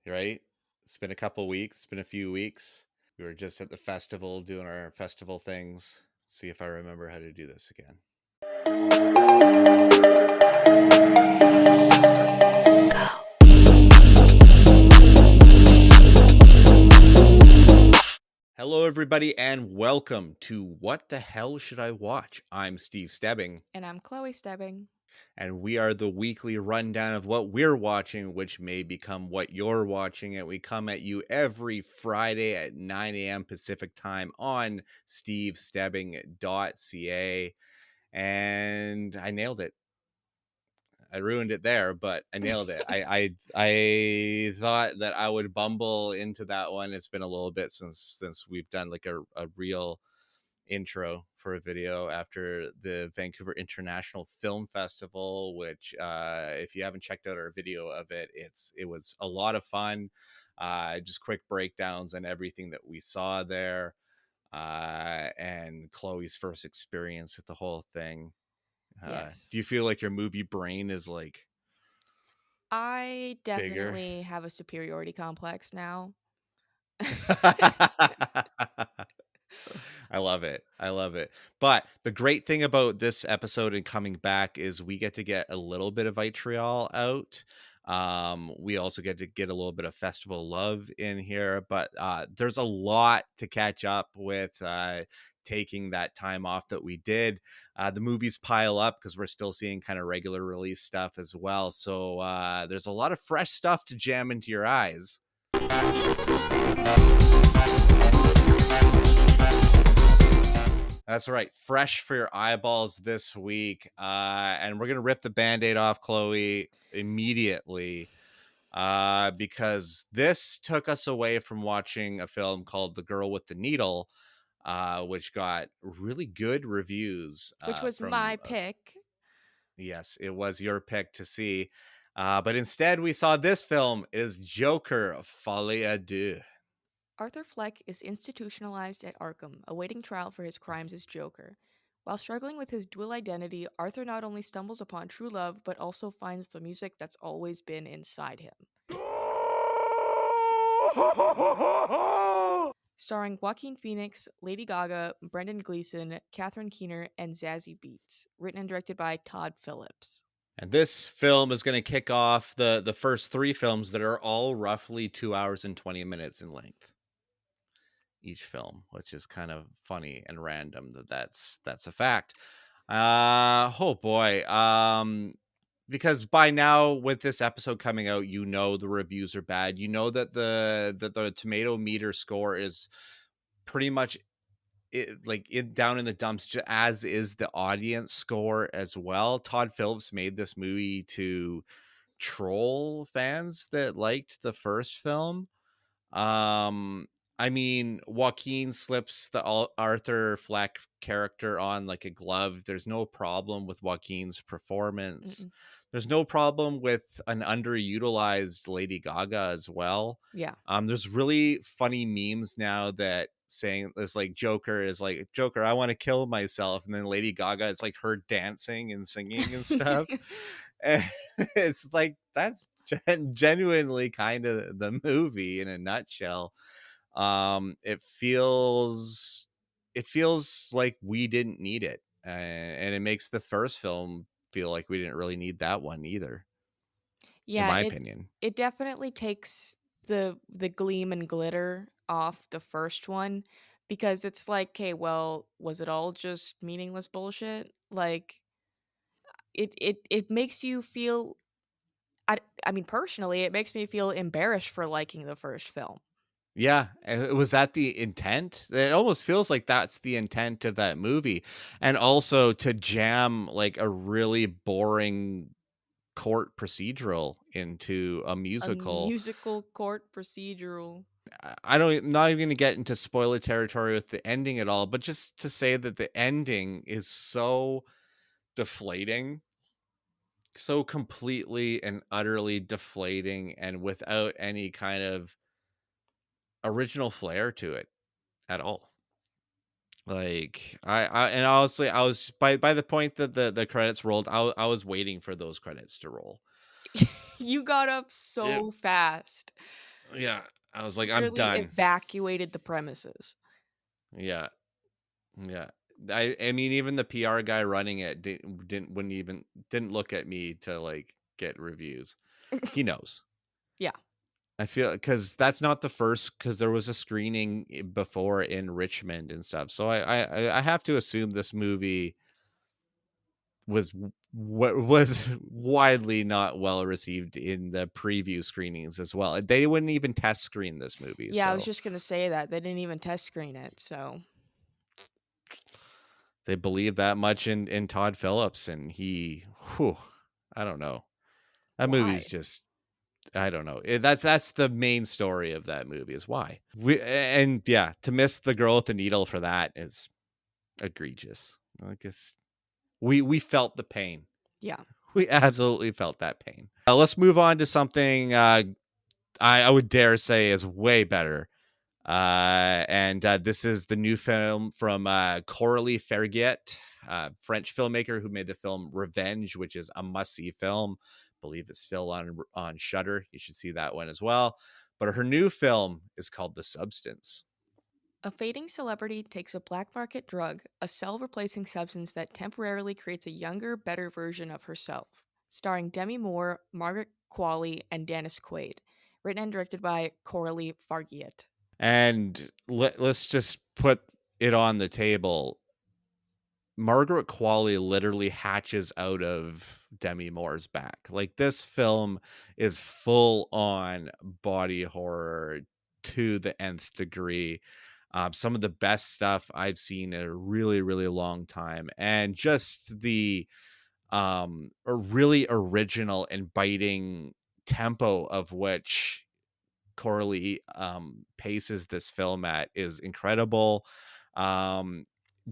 right? It's been a couple weeks, it's been a few weeks. We were just at the festival doing our festival things. See if I remember how to do this again. Hello, everybody, and welcome to What the Hell Should I Watch? I'm Steve Stebbing, And I'm Chloe Stebbing. and we are the weekly rundown of what we're watching, which may become what you're watching. And we come at you every Friday at 9 a.m. Pacific time on stevestebbing.ca. And I nailed it. I ruined it there, but I nailed it. I thought that I would bumble into that one. It's been a little bit since we've done like a real intro for a video after the Vancouver International Film Festival, which if you haven't checked out our video of it, it was a lot of fun. Just quick breakdowns and everything that we saw there, and Chloe's first experience at the whole thing. Yes. Do you feel like your movie brain is like I bigger? definitely have a superiority complex now. I love it. I love it. But the great thing about this episode and coming back is we get to get a little bit of vitriol out. We also get to get a little bit of festival love in here, but there's a lot to catch up with. Taking that time off that we did, the movies pile up because we're still seeing kind of regular release stuff as well. So there's a lot of fresh stuff to jam into your eyes. That's right. Fresh for your eyeballs this week. And we're going to rip the Band-Aid off, Chloe, immediately. Because this took us away from watching a film called The Girl with the Needle, which got really good reviews Which was from... my pick. yes, it was your pick to see. But instead, we saw this film. It is Joker, Folie à Deux. Arthur Fleck is institutionalized at Arkham, awaiting trial for his crimes as Joker. While struggling with his dual identity, Arthur not only stumbles upon true love, but also finds the music that's always been inside him. Starring Joaquin Phoenix, Lady Gaga, Brendan Gleeson, Catherine Keener, and Zazie Beetz. Written and directed by Todd Phillips. And this film is going to kick off the first three films that are all roughly 2 hours and 20 minutes in length, each film, which is kind of funny and random that's a fact. Oh boy. Because by now, with this episode coming out, you know the reviews are bad. You know that the tomato meter score is pretty much down in the dumps, as is the audience score as well. Todd Phillips made this movie to troll fans that liked the first film. Um, I mean, Joaquin slips the Arthur Fleck character on like a glove. There's no problem with Joaquin's performance. Mm-mm. There's no problem with an underutilized Lady Gaga as well. Yeah. There's really funny memes now that saying this, like Joker is like, Joker, I want to kill myself, and then Lady Gaga, it's like her dancing and singing and stuff. And it's like that's genuinely kind of the movie in a nutshell. It feels like we didn't need it, and it makes the first film feel like we didn't really need that one either, in Yeah, my it opinion. it definitely takes the gleam and glitter off the first one because it's like, okay, well, was it all just meaningless bullshit? Like it makes you feel I mean personally, it makes me feel embarrassed for liking the first film. Yeah, was that the intent? It almost feels like that's the intent of that movie, and also to jam like a really boring court procedural into a A musical. musical court procedural. I don't, I'm not even going to get into spoiler territory with the ending at all, but just to say that the ending is so deflating, so completely and utterly deflating, and without any kind of original flair to it at all. Like and honestly, I was by the point that the credits rolled, I was waiting for those credits to roll. You got up It, so fast. Yeah, I was like, I'm Literally done. evacuated the premises. Yeah, yeah. I mean, even the PR guy running it didn't look at me to like get reviews. He knows. Yeah. I feel because that's not the first because there was a screening before in Richmond and stuff. So I have to assume this movie what was widely not well received in the preview screenings as well. They wouldn't even test screen this movie, Yeah, I was so just gonna say that. They didn't even test screen it, so they believe that much in Todd Phillips, and whew, I don't know. That movie's why? just I don't know. That's the main story of that movie is why. And yeah, to miss the girl with the needle for that is egregious. I guess we felt the pain. Yeah. We absolutely felt that pain. Let's move on to something I would dare say is way better. And this is the new film from Coralie Ferget, French filmmaker who made the film Revenge, which is a must-see film. I believe it's still on Shudder. You should see that one as well. But her new film is called The Substance. A fading celebrity takes a black market drug, a cell replacing substance that temporarily creates a younger, better version of herself. Starring Demi Moore, Margaret Qualley, and Dennis Quaid. Written and directed by Coralie Fargiat. And let's just put it on the table. Margaret Qualley literally hatches out of Demi Moore's back. Like this film is full on body horror to the nth degree. Some of the best stuff I've seen in a really, really long time, and just the a really original and biting tempo of which Coralie paces this film at is incredible. Um,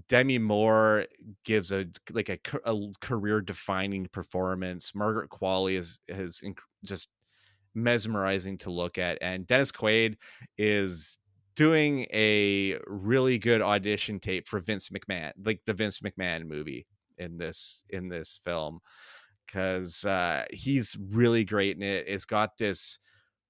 Demi Moore gives a career defining performance. Margaret Qualley is just mesmerizing to look at, and Dennis Quaid is doing a really good audition tape for Vince McMahon, like the Vince McMahon movie in this film, because he's really great in it. It's got this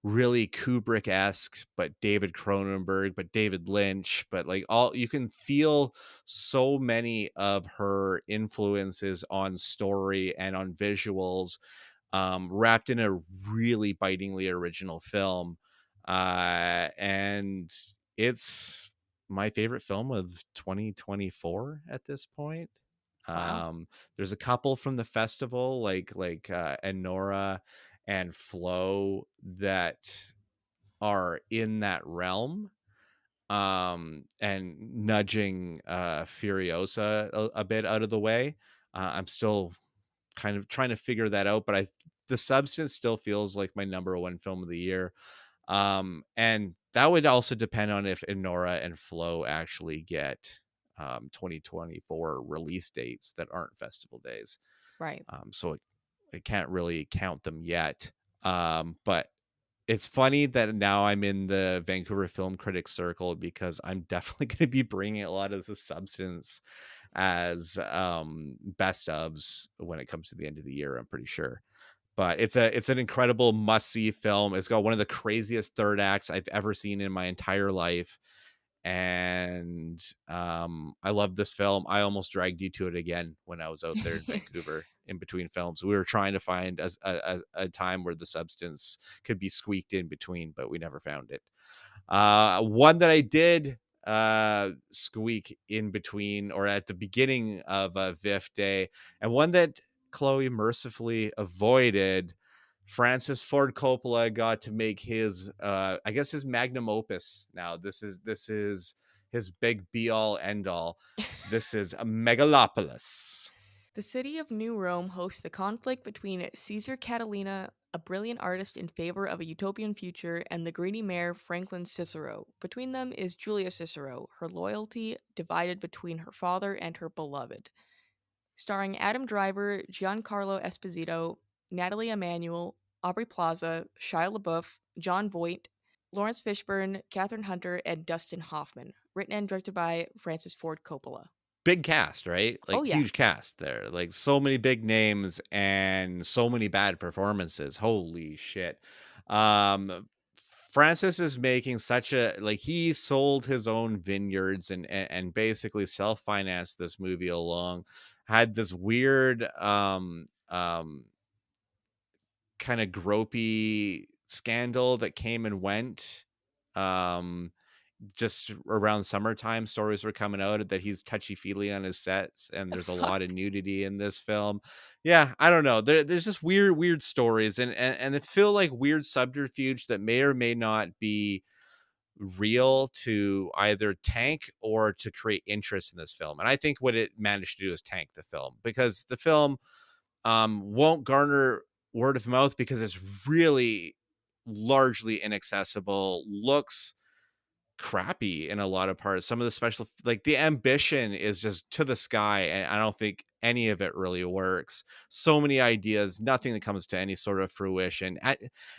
really Kubrick-esque, but David Cronenberg, but David Lynch, but like all you can feel so many of her influences on story and on visuals, wrapped in a really bitingly original film. And it's my favorite film of 2024 at this point. Wow. There's a couple from the festival, like Enora and Flow, that are in that realm, and nudging Furiosa a bit out of the way. I'm still kind of trying to figure that out, but I The Substance still feels like my number one film of the year. And that would also depend on if Enora and Flow actually get 2024 release dates that aren't festival days. Right. So I can't really count them yet. But it's funny that now I'm in the Vancouver Film Critics Circle because I'm definitely going to be bringing a lot of the Substance as best ofs when it comes to the end of the year, I'm pretty sure. But it's an incredible must see film. It's got one of the craziest third acts I've ever seen in my entire life, and I love this film. I almost dragged you to it again when I was out there in Vancouver in between films. We were trying to find a time where The Substance could be squeaked in between, but we never found it. One that I did squeak in between or at the beginning of VIFF day, and one that Chloe mercifully avoided. Francis Ford Coppola got to make his I guess his magnum opus now. This is his big be all end all. This is a Megalopolis. The city of New Rome hosts the conflict between Caesar Catalina, a brilliant artist in favor of a utopian future, and the greedy mayor Franklin Cicero. Between them is Julia Cicero, her loyalty divided between her father and her beloved. Starring Adam Driver, Giancarlo Esposito, Natalie Emanuel, Aubrey Plaza, Shia LaBeouf, John Voight, Lawrence Fishburne, Catherine Hunter, and Dustin Hoffman. Written and directed by Francis Ford Coppola. Big cast, right? Oh, Like yeah. huge cast there. Like so many big names and so many bad performances. Holy shit. Um Francis is making such a like he sold his own vineyards and basically self-financed this movie along. Had this weird kind of gropey scandal that came and went. Um just around summertime, stories were coming out that he's touchy-feely on his sets, and The there's a lot of fuck? nudity in this film. Yeah, I don't know. There's just weird stories, and they feel like weird subterfuge that may or may not be real to either tank or to create interest in this film. And I think what it managed to do is tank the film, because the film won't garner word of mouth because it's really largely inaccessible, looks crappy in a lot of parts. Some of the special, like the ambition is just to the sky, and I don't think any of it really works. So many ideas, nothing that comes to any sort of fruition.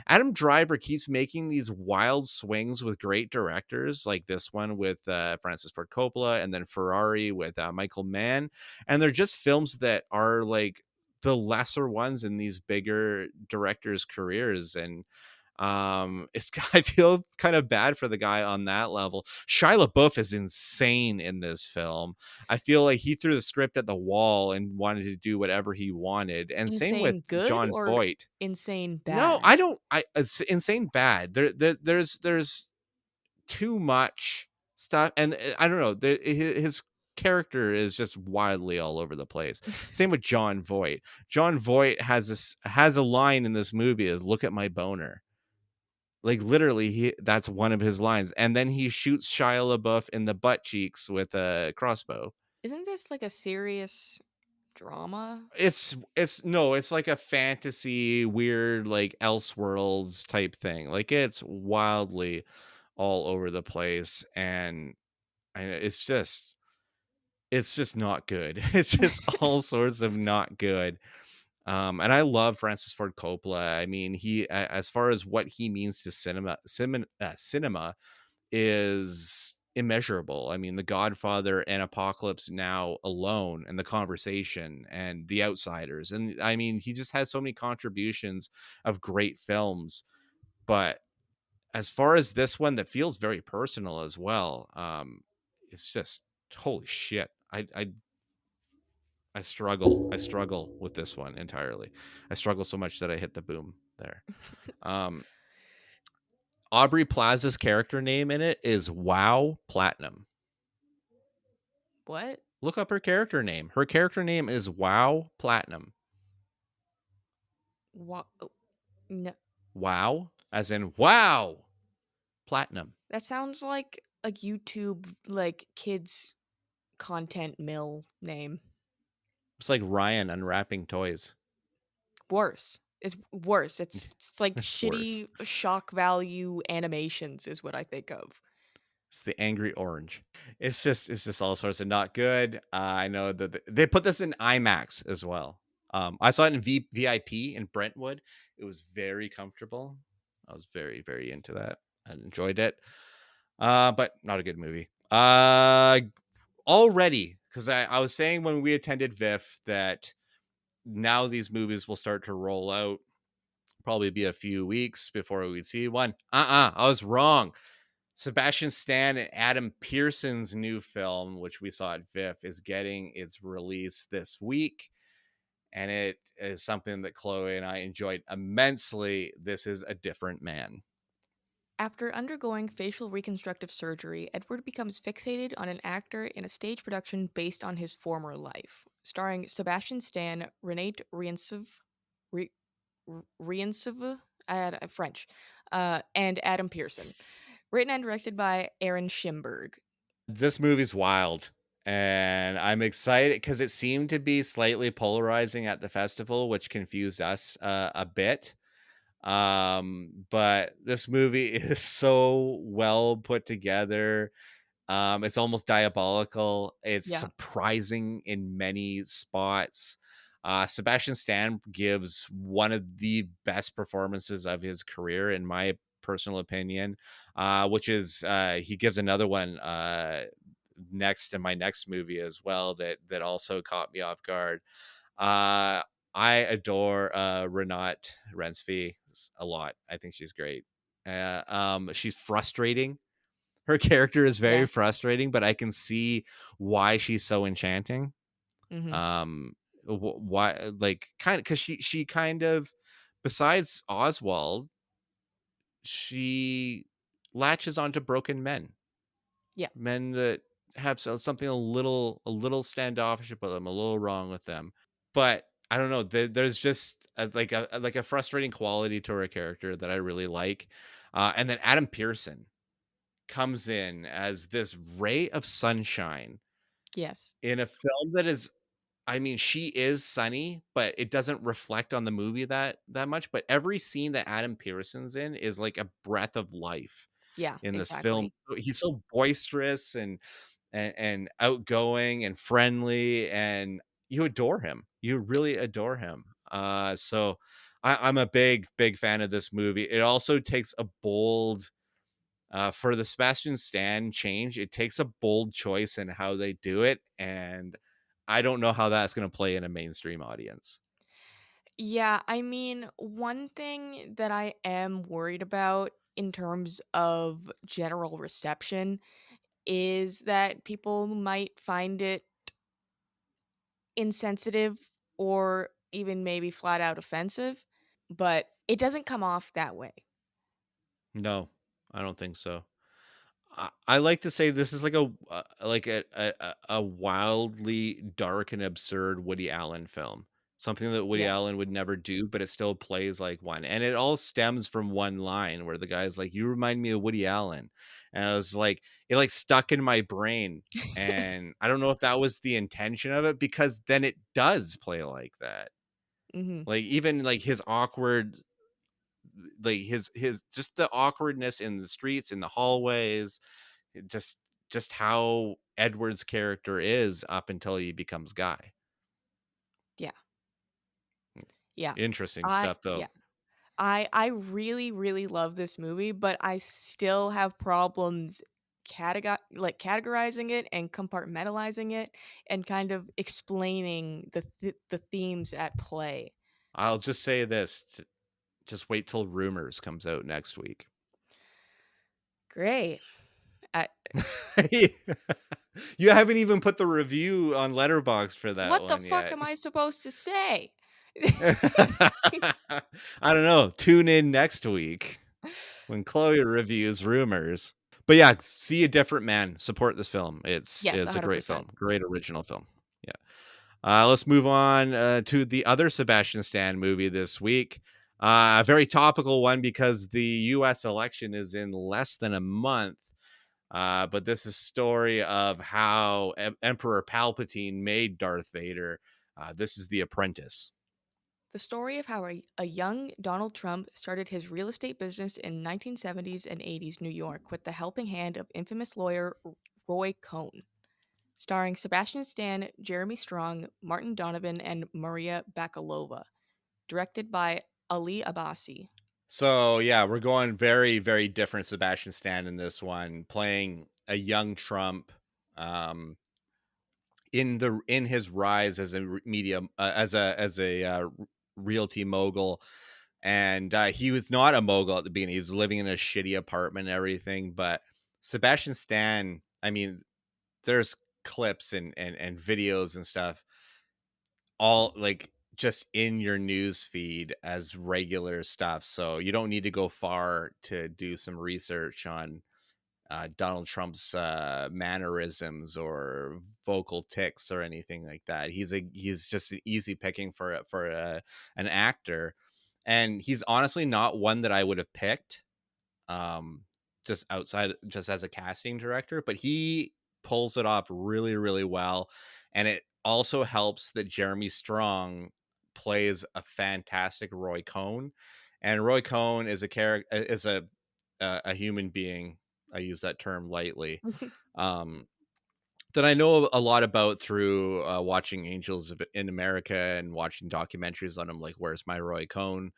Adam Driver keeps making these wild swings with great directors, like this one with Francis Ford Coppola, and then Ferrari with Michael Mann, and they're just films that are like the lesser ones in these bigger directors' careers. And it's I feel kind of bad for the guy on that level. Shia LaBeouf is insane in this film. I feel like he threw the script at the wall and wanted to do whatever he wanted. And same with Insane good John or Voight. insane No, bad? I don't. I It's insane bad. There's too much stuff, and I don't know. His character is just wildly all over the place. Same with John Voight. John Voight has a line in this movie is "Look at my boner." Like, literally, he that's one of his lines, and then he shoots Shia LaBeouf in the butt cheeks with a crossbow. Isn't this like a serious drama? It's no, it's like a fantasy, weird, like, Elseworlds type thing. Like, it's wildly all over the place, and it's just not good. It's just all sorts of not good. And I love Francis Ford Coppola. I mean, as far as what he means to cinema is immeasurable. I mean, The Godfather and Apocalypse Now alone, and The Conversation and The Outsiders. And I mean, he just has so many contributions of great films. But as far as this one that feels very personal as well, it's just holy shit. I struggle. I struggle with this one entirely. I struggle so much that I hit the boom there. Um, Aubrey Plaza's character name in it is Wow Platinum. What? Look up her character name. Her character name is Wow Platinum. What? No, Wow, as in wow, platinum. that sounds like a YouTube like kids content mill name. It's like Ryan unwrapping toys. Worse. It's worse. It's like It's worse. shitty shock value animations is what I think of. It's the angry orange. It's just all sorts of not good. I know that they put this in IMAX as well. I saw it in VIP in Brentwood. It was very comfortable. I was very into that. I enjoyed it. But not a good movie. Already, because I was saying when we attended VIFF that now these movies will start to roll out. Probably be a few weeks before we'd see one. I was wrong. Sebastian Stan and Adam Pearson's new film, which we saw at VIFF, is getting its release this week. And it is something that Chloe and I enjoyed immensely. This is A Different Man. After undergoing facial reconstructive surgery, Edward becomes fixated on an actor in a stage production based on his former life, starring Sebastian Stan, Renate Re, Riencev, French, and Adam Pearson. Written and directed by Aaron Schimberg. This movie's wild. And I'm excited because it seemed to be slightly polarizing at the festival, which confused us a bit. But this movie is so well put together. It's almost diabolical. It's Yeah. surprising in many spots. Sebastian Stan gives one of the best performances of his career, in my personal opinion, which is he gives another one next to my next movie as well that also caught me off guard. Uh, I adore Renate Rensby a lot. I think she's great. She's frustrating. Her character is very Yes. frustrating, but I can see why she's so enchanting. Mhm. Um, why, like, kind of, because she kind of, besides Oswald, she latches onto broken men, Yeah. men that have something a little standoffish about them, a little wrong with them. But I don't know. There's just like a frustrating quality to her character that I really like. And then Adam Pearson comes in as this ray of sunshine Yes. in a film that is, I mean, she is sunny, but it doesn't reflect on the movie that much. But every scene that Adam Pearson's in is like a breath of life Yeah, in this film. exactly. He's so boisterous and outgoing and friendly, and you adore him. You Yes. really adore him. So I'm a big fan of this movie. It also takes a bold, for the Sebastian Stan change, it takes a bold choice in how they do it, and I don't know how that's gonna play in a mainstream audience. Yeah, I mean, one thing that I am worried about in terms of general reception is that people might find it insensitive or even maybe flat out offensive, but it doesn't come off that way. No, I don't think so. I like to say this is like a wildly dark and absurd Woody Allen film. Something that Woody Yes. Allen would never do, but it still plays like one. And it all stems from one line where the guy's like, "You remind me of Woody Allen." And I was like, it like stuck in my brain. And I don't know if that was the intention of it, because then it does play like that. Mhm. Like, even like his awkward, like his just the awkwardness in the streets, in the hallways, it just how Edward's character is up until he becomes Guy. Yeah. Yeah. Interesting I stuff, though. yeah. I really, really love this movie, but I still have problems categorizing it and compartmentalizing it and kind of explaining the themes at play. I'll just say this: just wait till Rumors comes out next week. Great. I, You haven't even put the review on Letterboxd for that what the one fuck yet. am I supposed to say? I don't know. Tune in next week when Chloe reviews Rumors. But yeah, see a different man. Support this film. Yes, It's a great 100%. film. Great original film. Yeah. Let's move on to the other Sebastian Stan movie this week. A very topical one because the U.S. election is in less than a month. But this is story of how Emperor Palpatine made Darth Vader. This is The Apprentice. The story of how a young Donald Trump started his real estate business in 1970s and 80s New York with the helping hand of infamous lawyer Roy Cohn. Starring Sebastian Stan, Jeremy Strong, Martin Donovan, and Maria Bakalova. Directed by Ali Abbasi. So yeah, we're going very different Sebastian Stan in this one, playing a young Trump, um, in his rise as a media, as a realty mogul. And he was not a mogul at the beginning. He was living in a shitty apartment and everything. But Sebastian Stan, I mean, there's clips and videos and stuff, all like just in your news feed as regular stuff. So you don't need to go far to do some research on Donald Trump's mannerisms or vocal tics or anything like that. He's just an easy picking for an actor, and he's honestly not one that I would have picked, um, just as a casting director, but he pulls it off really well. And it also helps that Jeremy Strong plays a fantastic Roy Cohn, and Roy Cohn is a character, is a human being. I use that term lightly. Um, that I know a lot about through watching in America and watching documentaries on him, like "Where's My Roy Cohn,"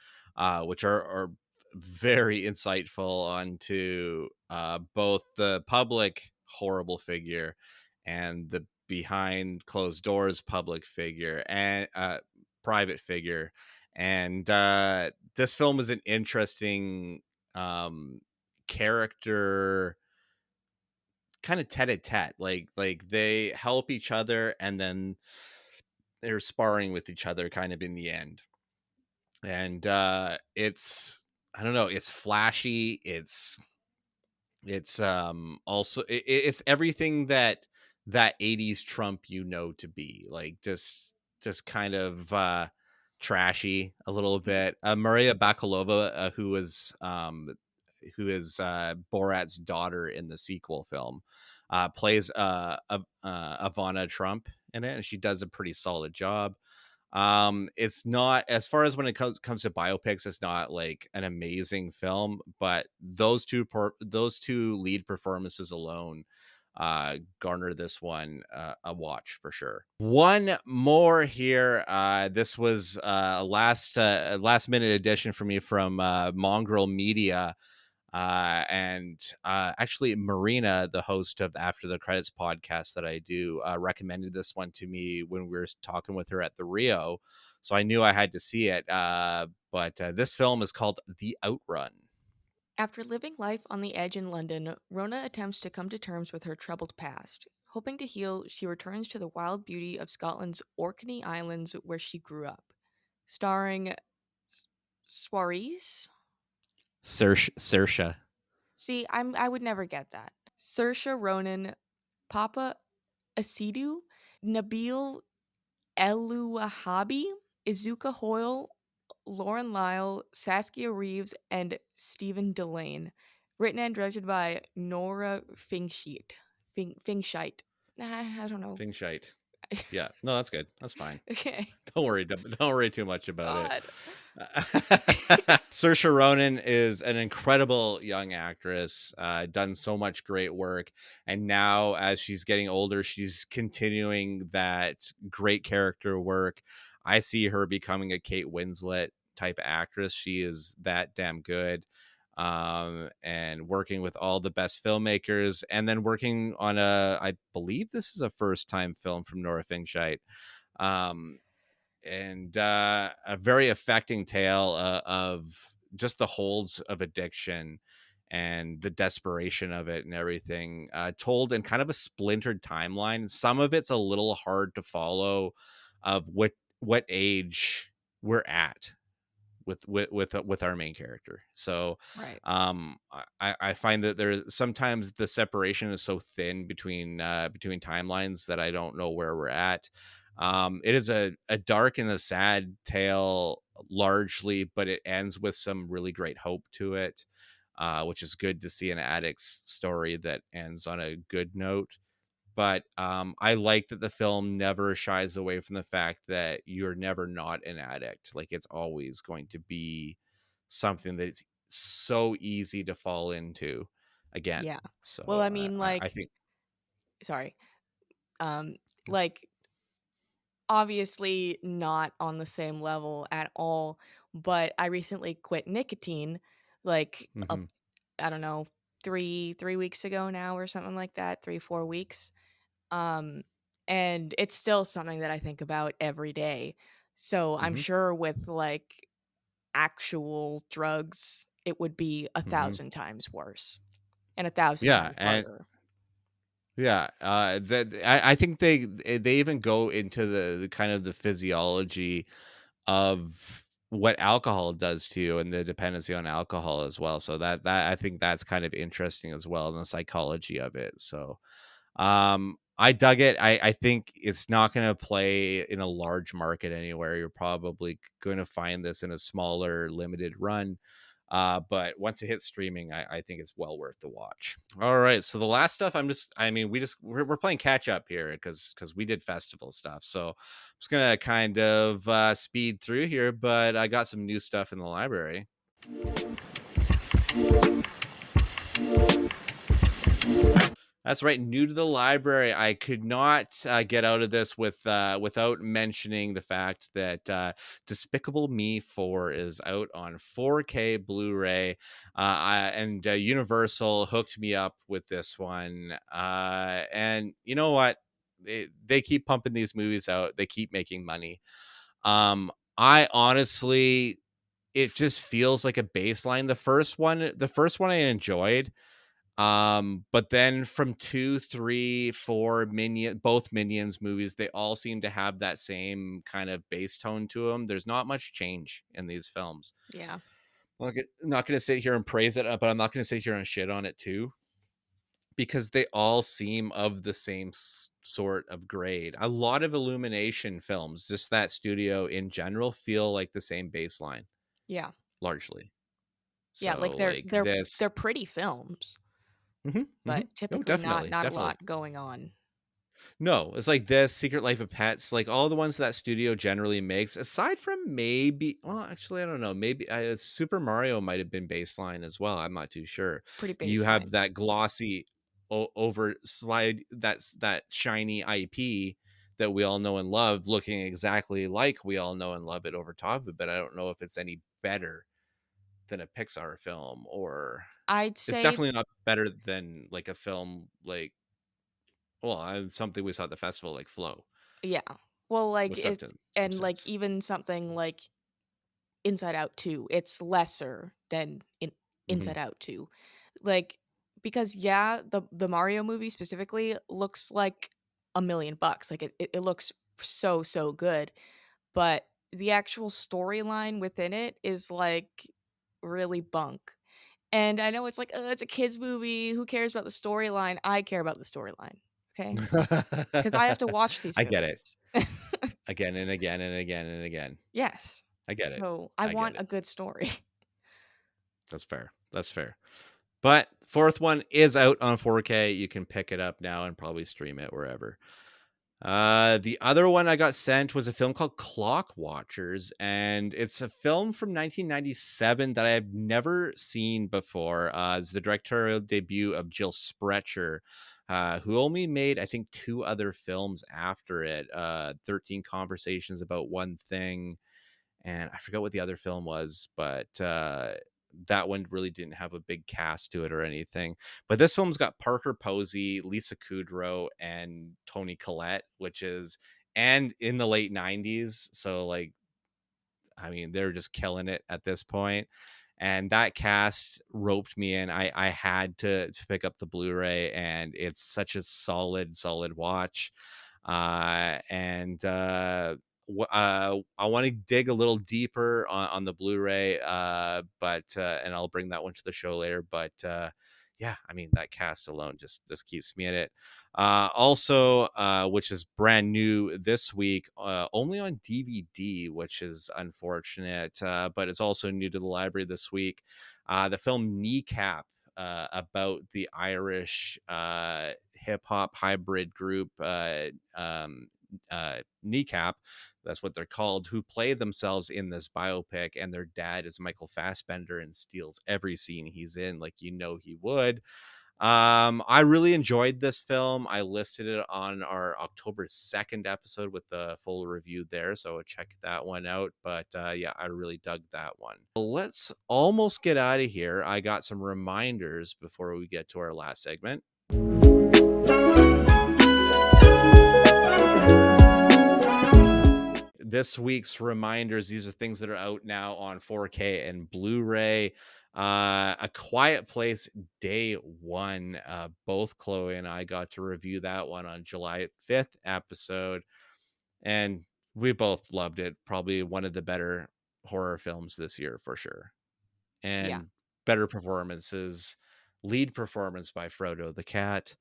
which are very insightful onto both the public horrible figure and the behind closed doors public figure and private figure. And this film is an interesting um character kind of tete-a-tete, like they help each other and then they're sparring with each other kind of in the end. And it's, I don't know, it's flashy, it's also it's everything that that 80s Trump to be, like just kind of trashy a little bit. Maria Bakalova, who is Borat's daughter in the sequel film, plays Ivana Trump in it, and she does a pretty solid job. It's not, as far as when it comes to biopics, it's not like an amazing film, but those two lead performances alone garner this one a watch for sure. One more here. This was last minute addition for me from Mongrel Media. And actually, Marina, the host of After the Credits podcast that I do, recommended this one to me when we were talking with her at the Rio. So I knew I had to see it. But this film is called The Outrun. After living life on the edge in London, Rona attempts to come to terms with her troubled past. Hoping to heal, she returns to the wild beauty of Scotland's Orkney Islands where she grew up. Starring Soares? Saoirse. See, I would never get that. Saoirse Ronan, Papa Asidu, Nabil Elouahabi, Izuka Hoyle, Lauren Lyle, Saskia Reeves, and Stephen Delane. Written and directed by Nora Fingshite. Fingshite. I don't know. Fing shite. Yeah, no, that's good. That's fine. Okay. Don't worry too much about it. God. Saoirse Ronan is an incredible young actress, done so much great work, and now as she's getting older, she's continuing that great character work. I see her becoming a Kate Winslet type actress. She is that damn good. And working with all the best filmmakers, and then working on I believe this is a first time film from Nora Fingshite. Um, and a very affecting tale of just the holds of addiction and the desperation of it and everything, told in kind of a splintered timeline. Some of it's a little hard to follow, of what age we're at with our main character. So Right. I find that there's sometimes the separation is so thin between timelines that I don't know where we're at. It is a dark and a sad tale largely, but it ends with some really great hope to it, which is good to see an addict's story that ends on a good note. But I like that the film never shies away from the fact that you're never not an addict. Like, it's always going to be something that's so easy to fall into again. Yeah. Well, So I mean, I like, think. sorry. Um, like, obviously not on the same level at all, but I recently quit nicotine, like, Hmm. I don't know, 3 weeks ago now or something like that, 3, 4 weeks. Um, and it's still something that I think about every day. So I'm Hmm. sure with, like, actual drugs, it would be a Hmm. 1,000 times worse and 1,000 Yeah, times and harder. yeah, that I think they even go into the kind of the physiology of what alcohol does to you and the dependency on alcohol as well. So that I think that's kind of interesting as well, and the psychology of it. So I dug it. I think it's not going to play in a large market anywhere. You're probably going to find this in a smaller limited run. But once it hits streaming, I think it's well worth the watch. All right, so the last stuff, I mean, we're playing catch up here because we did festival stuff. So I'm just gonna kind of speed through here, but I got some new stuff in the library. That's right. New to the library. I could not get out of this without mentioning the fact that Despicable Me 4 is out on 4K Blu-ray, and Universal hooked me up with this one. And you know what? They keep pumping these movies out. They keep making money. I honestly it just feels like a baseline. The first one I enjoyed, but then from 2, 3, 4, both Minions movies, they all seem to have that same kind of bass tone to them. There's not much change in these films. Yeah. Not gonna sit here and praise it, but I'm not gonna sit here and shit on it too, because they all seem of the same sort of grade. A lot of Illumination films, just that studio in general, feel like the same baseline Yeah. largely. Yeah, like, So like this. they're pretty films, Mhm, but mhm. No, typically not definitely, not a definitely. lot going on. No, it's like this, Secret Life of Pets, like all the ones that studio generally makes, aside from maybe, well, actually, I don't know, maybe Super Mario might have been baseline as well. I'm not too sure. Pretty You have baseline. that glossy over slide, that shiny IP that we all know and love, looking exactly like we all know and love it over top of it. But I don't know if it's any better than a Pixar film, or I'd it's say definitely not better than like a film like, well, something we saw at the festival like Flow yeah. Well, like, with it's and, like, substance. even something like Inside Out 2, it's lesser than Mhm. Inside Out 2. Like, because, yeah, the Mario movie specifically looks like $1,000,000, like, it looks so, so good, but the actual storyline within it is, like, really bunk. And I know it's like, it's a kids movie, who cares about the storyline?" I care about the storyline, okay? Because I have to watch these I get it. movies. Again and again and again and again. Yes. I get it. So, I I get want it. a good story. That's fair. That's fair. But fourth one is out on 4K. You can pick it up now and probably stream it wherever. The other one I got sent was a film called Clock Watchers, and it's a film from 1997 that I have never seen before. It's the directorial debut of Jill Sprecher, who only made, I think, two other films after it. 13 Conversations About One Thing, and I forgot what the other film was, but that one really didn't have a big cast to it or anything. But this film's got Parker Posey, Lisa Kudrow, and Toni Collette, which is, and in the late 90s. So like, I mean, they're just killing it at this point. And that cast roped me in. I had to pick up the Blu-ray, and it's such a solid watch. And I want to dig a little deeper on the Blu-ray, but and I'll bring that one to the show later. But yeah, I mean, that cast alone just keeps me in it. Also, which is brand new this week, only on DVD, which is unfortunate, but it's also new to the library this week. The film Kneecap, about the Irish hip hop hybrid group, Kneecap, that's what they're called, who play themselves in this biopic, and their dad is Michael Fassbender and steals every scene he's in, like he would. I really enjoyed this film. I listed it on our October 2nd episode with the full review there, so check that one out. But yeah, I really dug that one. Let's almost get out of here. I got some reminders before we get to our last segment. This week's reminders, these are things that are out now on 4K and Blu-ray. A Quiet Place Day One. Both Chloe and I got to review that one on July 5th episode, and we both loved it. Probably one of the better horror films this year for sure. Yeah. And better performances, lead performance by Frodo the cat,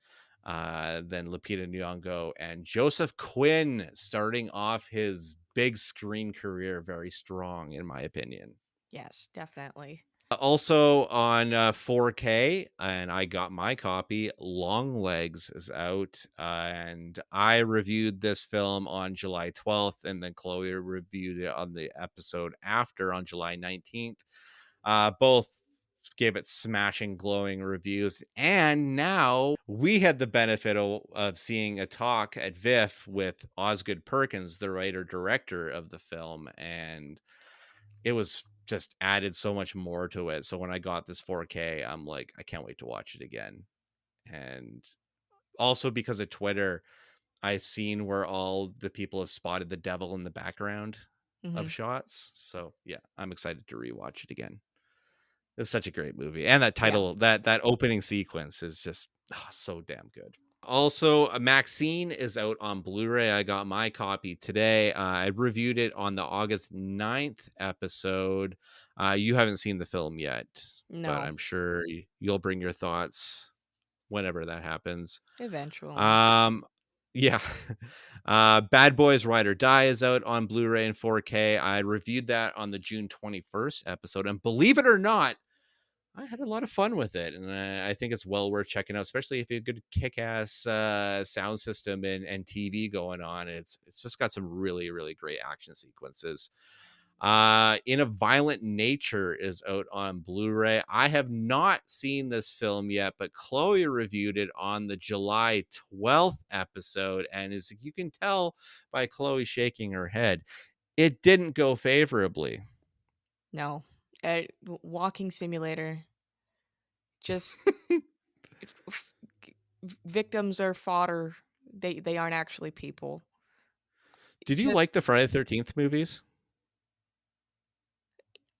then Lupita Nyong'o and Joseph Quinn starting off his big screen career very strong, in my opinion. Yes, definitely. Also on 4K, and I got my copy. Long Legs is out, and I reviewed this film on July 12th, and then Chloe reviewed it on the episode after on July 19th. Both gave it smashing, glowing reviews, and now we had the benefit of seeing a talk at VIFF with Osgood Perkins, the writer director of the film, and it was just added so much more to it. So when I got this 4K, I'm like, I can't wait to watch it again. And also because of Twitter, I've seen where all the people have spotted the devil in the background. of Mhm. shots. So yeah, I'm excited to rewatch it again. It's such a great movie, and that Yeah. title, that opening sequence is just so damn good. Also, Maxine is out on Blu-ray. I got my copy today. I reviewed it on the August 9th episode. You haven't seen the film yet, but No. I'm sure you'll bring your thoughts whenever that happens. Eventually. Um, yeah. Bad Boys Ride or Die is out on Blu-ray and 4K. I reviewed that on the June 21st episode, and believe it or not, I had a lot of fun with it, and I think it's well worth checking out, especially if you have a good kick-ass sound system and TV going on. It's just got some really really great action sequences. In a Violent Nature is out on Blu-ray. I have not seen this film yet, but Chloe reviewed it on the July 12th episode, and as you can tell by Chloe shaking her head, it didn't go favorably. No. Walking simulator. Just f- victims are fodder. They aren't actually people. Did you like Just the Friday the 13th movies?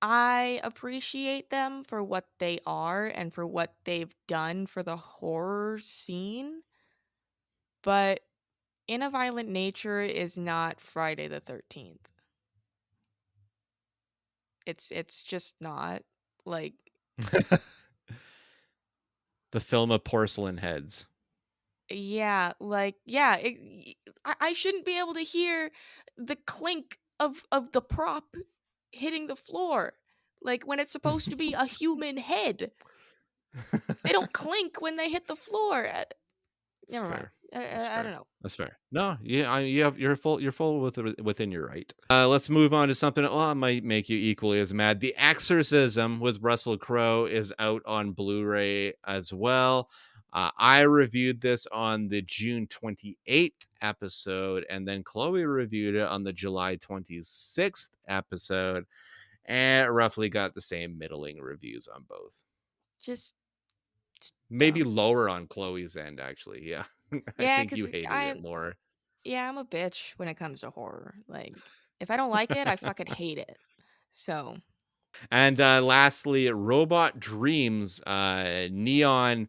I appreciate them for what they are and for what they've done for the horror scene, but In a Violent Nature is not Friday the 13th. It's just not. Like, The film of porcelain heads. yeah, like, yeah, I shouldn't be able to hear the clink of the prop hitting the floor, like, when it's supposed to be a human head. They don't clink when they hit the floor. It's Never mind. fair. That's I don't fair. know. That's fair. No, yeah, you're full within your right. Let's move on to something. Oh, it might make you equally as mad. The Exorcism with Russell Crowe is out on Blu-ray as well. I reviewed this on the June 28th episode, and then Chloe reviewed it on the July 26th episode, and it roughly got the same middling reviews on both. Just it's Maybe dumb. lower on Chloe's end, actually. Yeah. I Yeah, think you because hated it more. I'm a bitch when it comes to horror. Like, if I don't like it, I fucking hate it. So, And lastly, Robot Dreams. Neon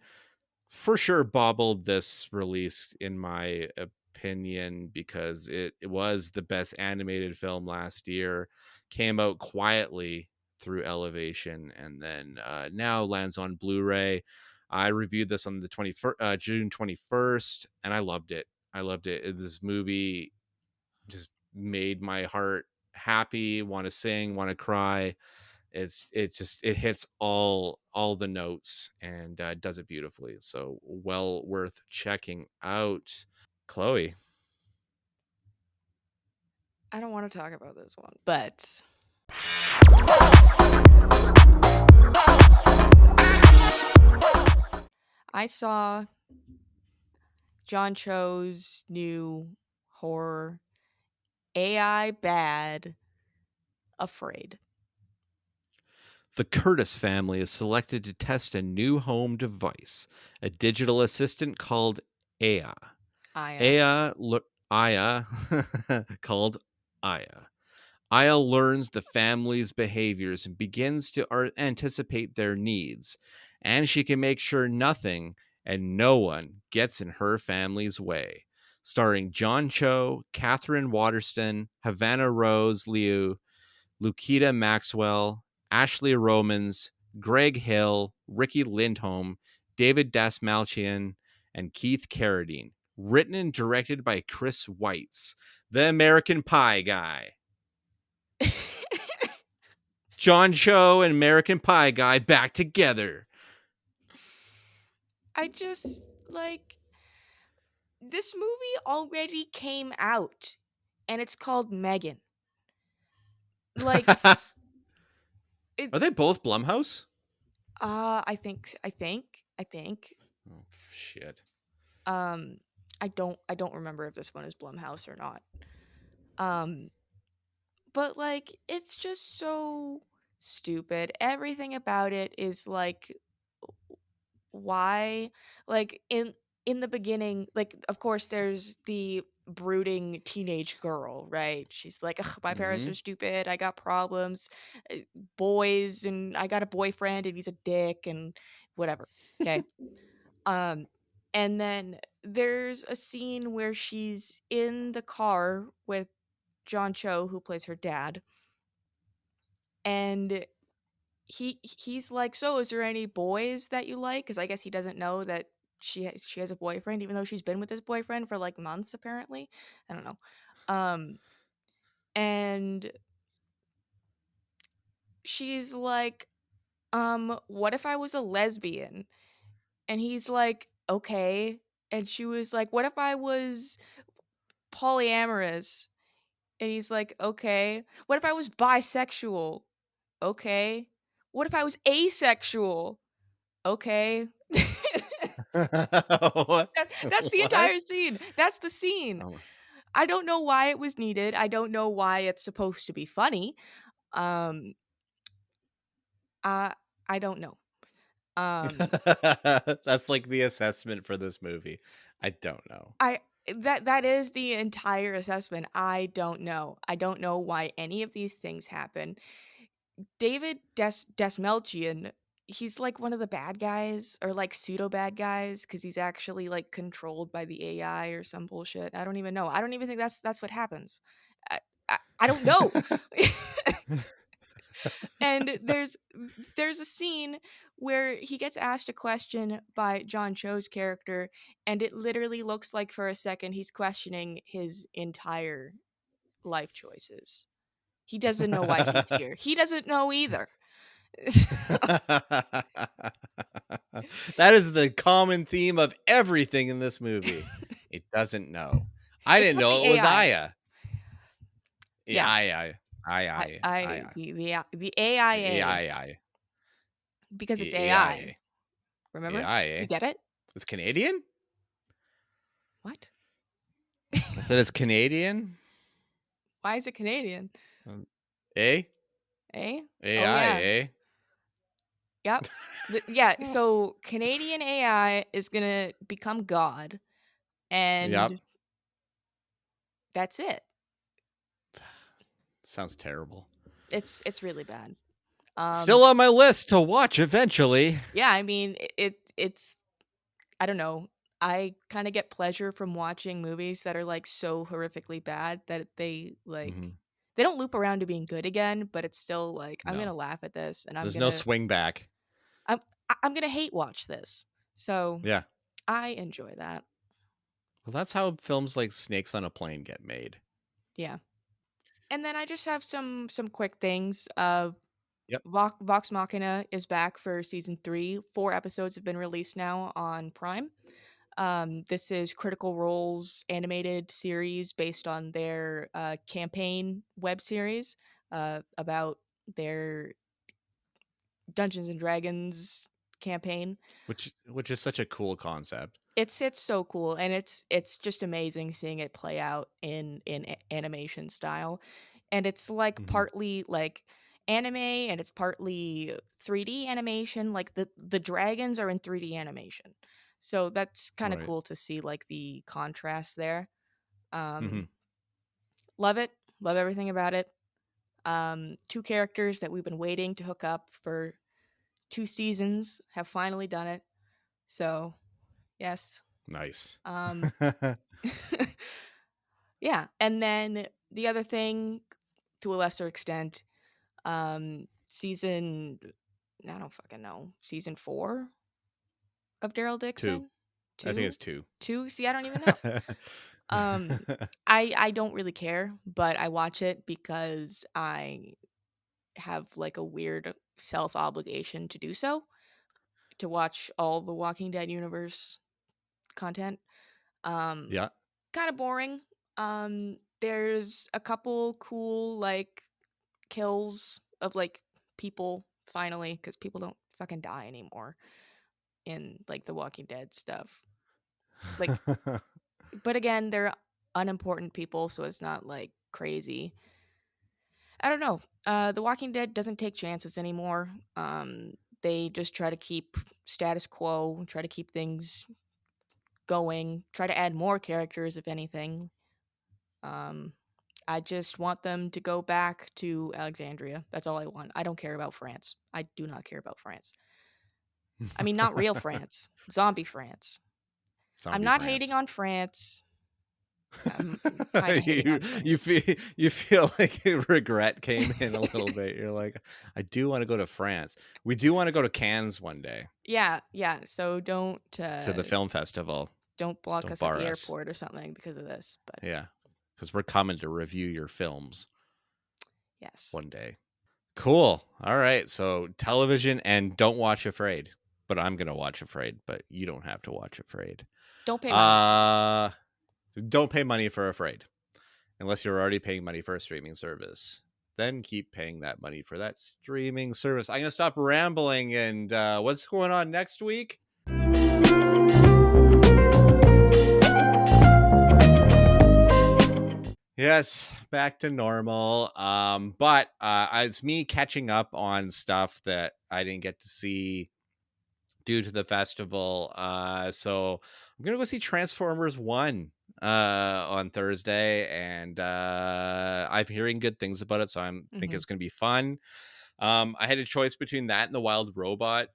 for sure bobbled this release, in my opinion, because it was the best animated film last year. Came out quietly through Elevation, and then now lands on Blu-ray. I reviewed this on the June 21st, and I loved it. I loved it. This movie just made my heart happy, want to sing, want to cry. It hits all the notes, and does it beautifully. So well worth checking out. Chloe. I don't want to talk about this one. But I saw John Cho's new horror, AI Bad, Afraid. The Curtis family is selected to test a new home device, a digital assistant called Aya. Aya. Aya called Aya. Aya learns the family's behaviors and begins to anticipate their needs, and she can make sure nothing and no one gets in her family's way. Starring John Cho, Catherine Waterston, Havana Rose Liu, Lukita Maxwell, Ashley Romans, Greg Hill, Ricky Lindholm, David Dasmalchian, and Keith Carradine. Written and directed by Chris Weitz, the American Pie guy. John Cho and American Pie guy back together. I just like this movie already came out and it's called Megan. Like Are it they both Blumhouse? I think Oh shit. um I don't remember if this one is Blumhouse or not. Um but like it's just so stupid. Everything about it is like why like in the beginning, like of course there's the brooding teenage girl, right? She's like, "Ugh, my parents are Mhm. stupid. I got problems, uh, boys, and I got a boyfriend, and he's a dick, and whatever." Okay. Um, and then there's a scene where she's in the car with John Cho, who plays her dad, and he's like, "So, is there any boys that you like?" Because I guess he doesn't know that she has a boyfriend, even though she's been with this boyfriend for like months, apparently. I don't know. Um, and she's like, what if I was a lesbian?" And he's like, "Okay." And she was like, "What if I was polyamorous?" And he's like, "Okay." "What if I was bisexual?" "Okay." "What if I was asexual?" "Okay." What? That's the entire What? scene. That's the scene. Oh. I don't know why it was needed. I don't know why it's supposed to be funny. Um, I I don't know. Um, That's like the assessment for this movie. I don't know. I that is the entire assessment. I don't know. I don't know why any of these things happen. David Desmelchian, he's like one of the bad guys or like pseudo bad guys because he's actually like controlled by the AI or some bullshit. I don't even know. I don't even think that's what happens. I don't know. And there's a scene where he gets asked a question by John Cho's character, and it literally looks like for a second he's questioning his entire life choices. He doesn't know why he's here. He doesn't know either. That is the common theme of everything in this movie. It doesn't know. I didn't Except know the it was AI. Aya. Yeah, Yeah. I. The AIA AI. because it's AI. AI. Remember? You AI. get it? It's Canadian? What? I said it's Canadian? Why is it Canadian? Um, A? Eh? Oh AI, yeah. eh? Yep. Yeah, so Canadian AI is gonna become God, Yep. and that's it. Sounds terrible. It's really bad. Still Um, on my list to watch eventually. yeah, I mean, it's I don't know. I kinda get pleasure from watching movies that are, like, so horrifically bad that Mhm. they don't loop around to being good again, but it's still like, I'm No. gonna laugh at this, and There's no swing back. I'm I'm gonna hate watch this. So, Yeah. I enjoy that. Well, that's how films like Snakes on a Plane get made. Yeah. And then I just have some quick things. Yep. Vox Machina is back for season 3. 4 episodes have been released now on Prime. This is Critical Role's animated series based on their campaign web series about their Dungeons and Dragons campaign. Which is such a cool concept. It's so cool, and it's just amazing seeing it play out in animation style, and it's like Mhm. partly like anime and it's partly 3D animation. Like the dragons are in 3D animation, so that's kind of Right. cool to see like the contrast there. Mhm. Um, love it, love everything about it. Two characters that we've been waiting to hook up for 2 seasons have finally done it. So yes. Nice. Um, Yeah, and then the other thing, to a lesser extent, season I don't fucking know, season 4 of Daryl 2. Dixon? I think 2? it's 2. 2? See, I don't even know. Um, I don't really care, but I watch it because I have, like, a weird self-obligation to do so, to watch all the Walking Dead universe content. Um, Yeah. Kinda boring. There's a couple cool, like, kills of, like, people finally, because people don't fucking die anymore in, like, the Walking Dead stuff. Like but again, they're unimportant people, so it's not, like, crazy. I don't know. The Walking Dead doesn't take chances anymore. They just try to keep status quo, try to keep things going, try to add more characters, if anything. Um, I just want them to go back to Alexandria. That's all I want. I don't care about France. I do not care about France. I mean, not real France, zombie France. I'm Zombie not hating France. on France. I'm kind of hating you on France. you feel like regret came in a little bit. You're like, I do want to go to France. We do want to go to Cannes one day Yeah, yeah. So to the film festival. don't block Don't us at bar the us. airport or something because of this. But Yeah, because we're coming to review your films yes, one day. Cool. All right. So television and don't watch Afraid. But I'm gonna watch Afraid. But you don't have to watch Afraid. don't pay money. Uh don't pay money for Afraid unless you're already paying money for a streaming service. Then keep paying that money for that streaming service. I'm gonna stop rambling. And what's going on next week? Yes, back to normal. But it's me catching up on stuff that I didn't get to see due to the festival. So I'm gonna go see Transformers 1 on Thursday, and I'm hearing good things about it, so I'm think Hmm. it's gonna be fun. I had a choice between that and the Wild Robot,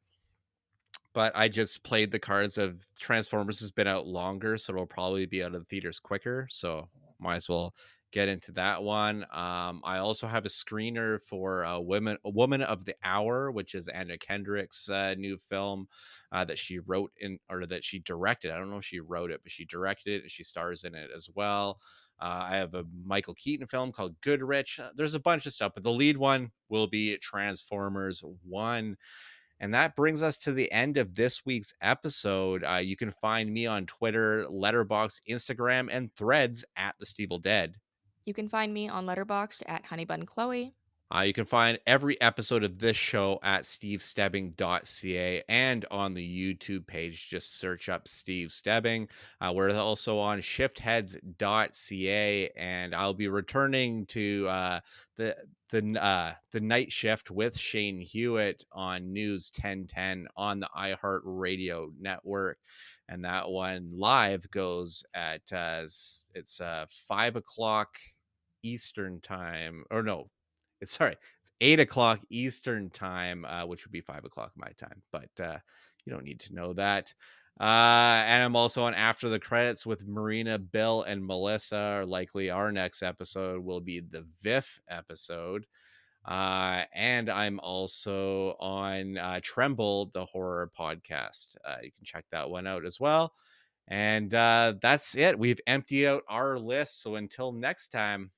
but I just played the cards of Transformers has been out longer, so it'll probably be out of the theaters quicker. So might as well get into that one. I also have a screener for a Woman of the Hour, which is Anna Kendrick's new film that she wrote in or that she directed. I don't know if she wrote it, but she directed it and she stars in it as well. I have a Michael Keaton film called Goodrich. There's a bunch of stuff, but the lead one will be Transformers 1. And that brings us to the end of this week's episode. You can find me on Twitter, Letterboxd, Instagram, and Threads at the Stevel Dead. You can find me on Letterboxd at HoneyBunChloe. You can find every episode of this show at stevestebbing.ca and on the YouTube page. Just search up Steve Stebbing. We're also on shiftheads.ca, and I'll be returning to the night shift with Shane Hewitt on News 1010 on the iHeartRadio network. And that one live goes at it's 5 o'clock Eastern time, or no, it's 8 o'clock Eastern time, which would be 5 o'clock my time, but you don't need to know that. And I'm also on After the Credits with Marina, Bill, and Melissa. Or likely our next episode will be the VIFF episode. And I'm also on Tremble, the horror podcast. You can check that one out as well. And that's it. We've emptied out our list. So until next time,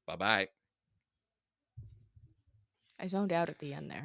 bye bye. I zoned out at the end there.